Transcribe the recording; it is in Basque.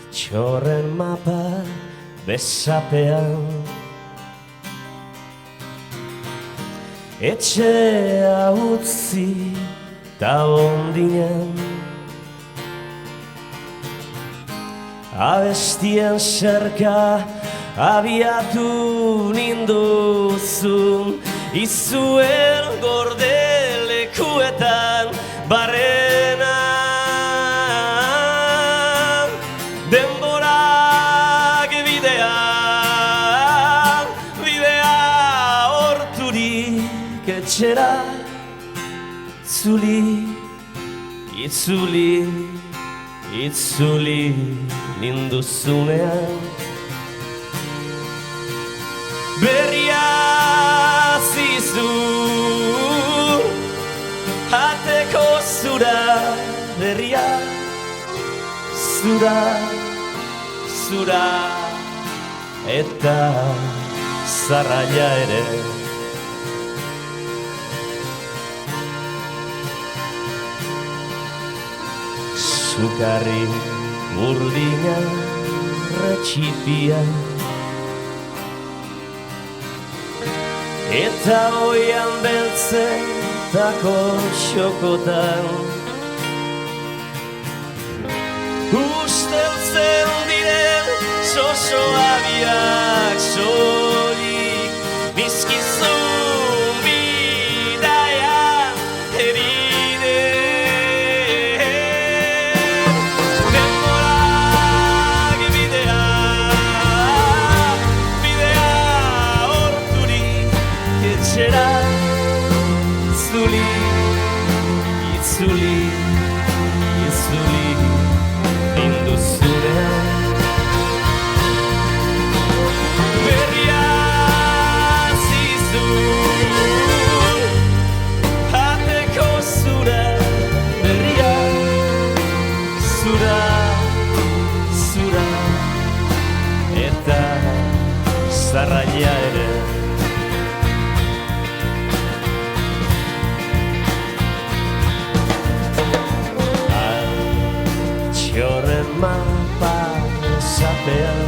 Altxorren mapa besapean, etxea utzi ta ondinan, abestien serka abiatu ninduzun, izuen gordelekuetan barrena. Denborak bidea horturik etxera, itzuli ninduzunean. Berria zizu ateko zura, berria zura eta zarraia ere. Sukarri urdina retxipia, eta oian beltzetako xokotan usteltzen diren soso abiak solik bizkizun bidaian eride. Denborak bidea horturik etxera, itzuli ninduzunean. Berria zizu ateko zura, berria zura eta zarraia ere. Altxorren mapa besapean,